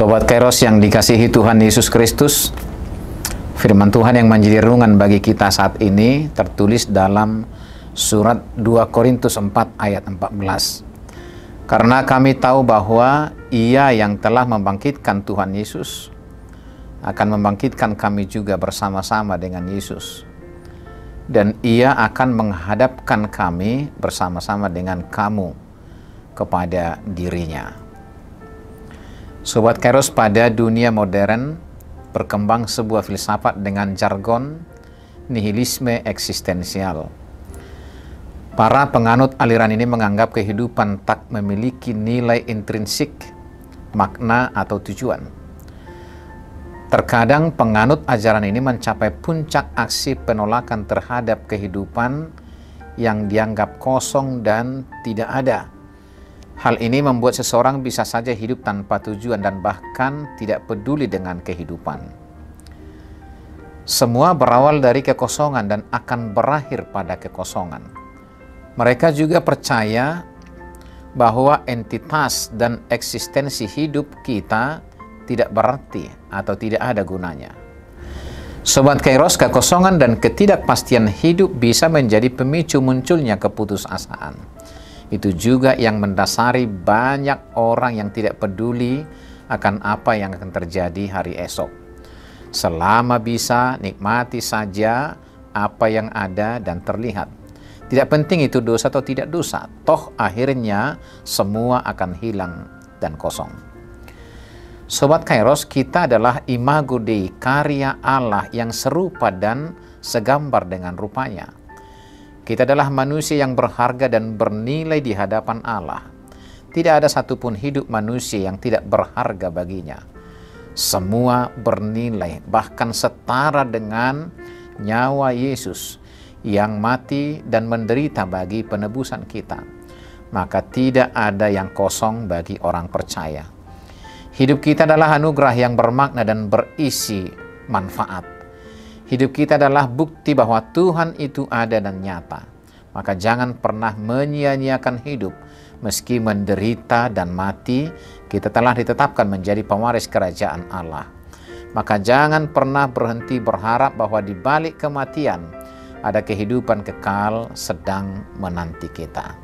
Sobat Kairos yang dikasihi Tuhan Yesus Kristus, firman Tuhan yang menjadi renungan bagi kita saat ini tertulis dalam surat 2 Korintus 4 ayat 14. Karena kami tahu bahwa Ia yang telah membangkitkan Tuhan Yesus akan membangkitkan kami juga bersama-sama dengan Yesus. Dan Ia akan menghadapkan kami bersama-sama dengan kamu kepada dirinya. Sobat Kairos, pada dunia modern berkembang sebuah filsafat dengan jargon nihilisme eksistensial. Para penganut aliran ini menganggap kehidupan tak memiliki nilai intrinsik, makna atau tujuan. Terkadang penganut ajaran ini mencapai puncak aksi penolakan terhadap kehidupan yang dianggap kosong dan tidak ada. Hal ini membuat seseorang bisa saja hidup tanpa tujuan dan bahkan tidak peduli dengan kehidupan. Semua berawal dari kekosongan dan akan berakhir pada kekosongan. Mereka juga percaya bahwa entitas dan eksistensi hidup kita tidak berarti atau tidak ada gunanya. Sobat Kairos, kekosongan dan ketidakpastian hidup bisa menjadi pemicu munculnya keputusasaan. Itu juga yang mendasari banyak orang yang tidak peduli akan apa yang akan terjadi hari esok. Selama bisa, nikmati saja apa yang ada dan terlihat. Tidak penting itu dosa atau tidak dosa, toh akhirnya semua akan hilang dan kosong. Sobat Kairos, kita adalah imago Dei, karya Allah yang serupa dan segambar dengan rupanya. Kita adalah manusia yang berharga dan bernilai di hadapan Allah. Tidak ada satupun hidup manusia yang tidak berharga baginya. Semua bernilai, bahkan setara dengan nyawa Yesus yang mati dan menderita bagi penebusan kita. Maka tidak ada yang kosong bagi orang percaya. Hidup kita adalah anugerah yang bermakna dan berisi manfaat. Hidup kita adalah bukti bahwa Tuhan itu ada dan nyata. Maka jangan pernah menyia-nyiakan hidup. Meski menderita dan mati, kita telah ditetapkan menjadi pewaris kerajaan Allah. Maka jangan pernah berhenti berharap bahwa di balik kematian ada kehidupan kekal sedang menanti kita.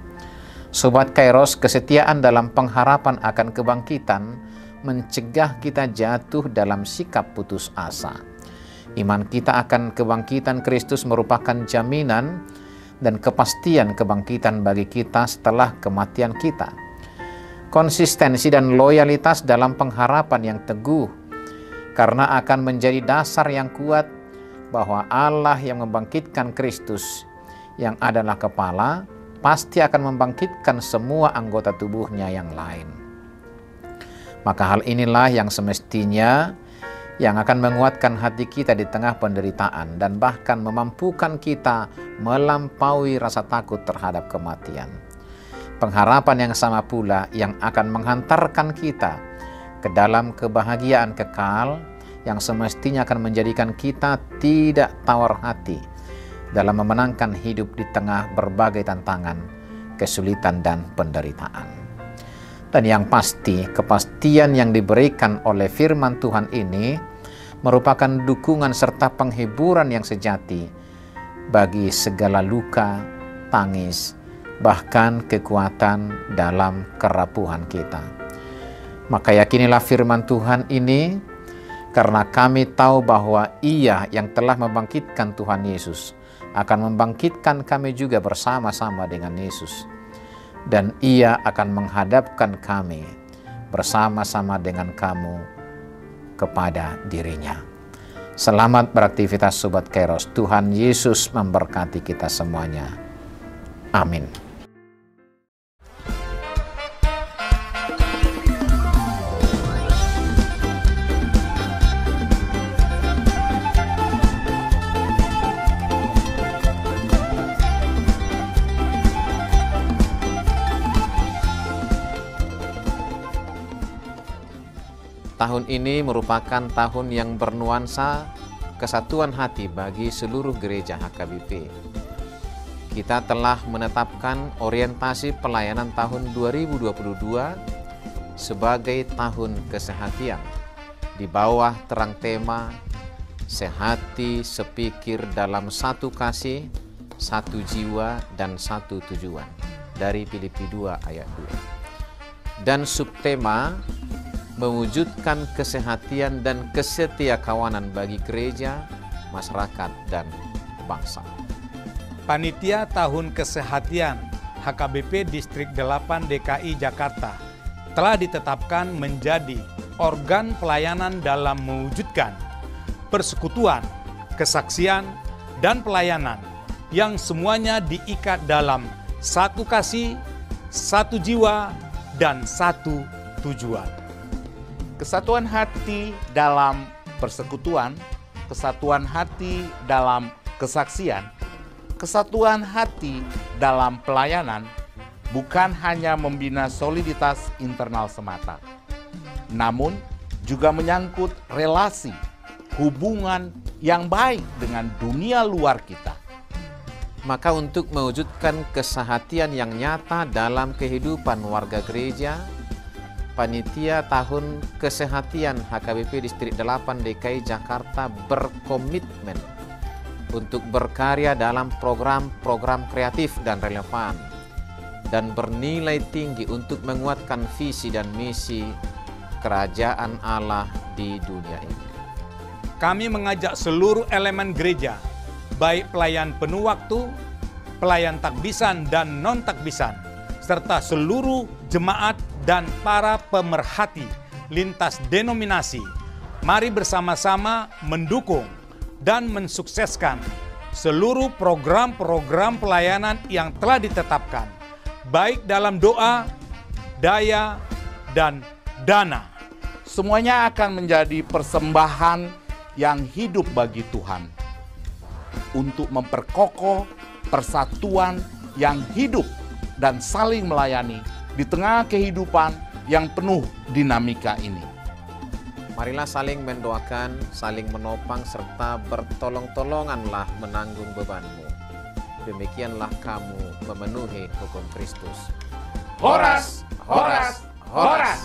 Sobat Kairos, kesetiaan dalam pengharapan akan kebangkitan mencegah kita jatuh dalam sikap putus asa. Iman kita akan kebangkitan Kristus merupakan jaminan dan kepastian kebangkitan bagi kita setelah kematian kita. Konsistensi dan loyalitas dalam pengharapan yang teguh, karena akan menjadi dasar yang kuat bahwa Allah yang membangkitkan Kristus yang adalah kepala, pasti akan membangkitkan semua anggota tubuhnya yang lain. Maka hal inilah yang semestinya yang akan menguatkan hati kita di tengah penderitaan dan bahkan memampukan kita melampaui rasa takut terhadap kematian. Pengharapan yang sama pula yang akan menghantarkan kita ke dalam kebahagiaan kekal yang semestinya akan menjadikan kita tidak tawar hati dalam memenangkan hidup di tengah berbagai tantangan, kesulitan dan penderitaan. Dan yang pasti, kepastian yang diberikan oleh firman Tuhan ini merupakan dukungan serta penghiburan yang sejati bagi segala luka, tangis, bahkan kekuatan dalam kerapuhan kita. Maka yakinilah firman Tuhan ini, karena kami tahu bahwa Ia yang telah membangkitkan Tuhan Yesus akan membangkitkan kami juga bersama-sama dengan Yesus. Dan Ia akan menghadapkan kami bersama-sama dengan kamu kepada dirinya. Selamat beraktivitas Sobat Kairos. Tuhan Yesus memberkati kita semuanya. Amin. Tahun ini merupakan tahun yang bernuansa kesatuan hati bagi seluruh gereja HKBP. Kita telah menetapkan orientasi pelayanan tahun 2022 sebagai tahun kesehatian di bawah terang tema sehati sepikir dalam satu kasih, satu jiwa, dan satu tujuan dari Filipi 2 ayat 2. Dan subtema mewujudkan kesehatian dan kesetiakawanan bagi gereja, masyarakat, dan bangsa. Panitia Tahun Kesehatian HKBP Distrik 8 DKI Jakarta telah ditetapkan menjadi organ pelayanan dalam mewujudkan persekutuan, kesaksian, dan pelayanan yang semuanya diikat dalam satu kasih, satu jiwa, dan satu tujuan. Kesatuan hati dalam persekutuan, kesatuan hati dalam kesaksian, kesatuan hati dalam pelayanan bukan hanya membina soliditas internal semata, namun juga menyangkut relasi, hubungan yang baik dengan dunia luar kita. Maka untuk mewujudkan kesehatian yang nyata dalam kehidupan warga gereja, Panitia Tahun Kesehatian HKBP Distrik 8 DKI Jakarta berkomitmen untuk berkarya dalam program-program kreatif dan relevan dan bernilai tinggi untuk menguatkan visi dan misi kerajaan Allah di dunia ini. Kami mengajak seluruh elemen gereja, baik pelayan penuh waktu, pelayan takbisan dan non-takbisan, serta seluruh jemaat dan para pemerhati lintas denominasi. Mari bersama-sama mendukung dan mensukseskan seluruh program-program pelayanan yang telah ditetapkan, baik dalam doa, daya, dan dana. Semuanya akan menjadi persembahan yang hidup bagi Tuhan untuk memperkokoh persatuan yang hidup dan saling melayani di tengah kehidupan yang penuh dinamika ini. Marilah saling mendoakan, saling menopang, serta bertolong-tolonganlah menanggung bebanmu. Demikianlah kamu memenuhi hukum Kristus. Horas, horas, horas.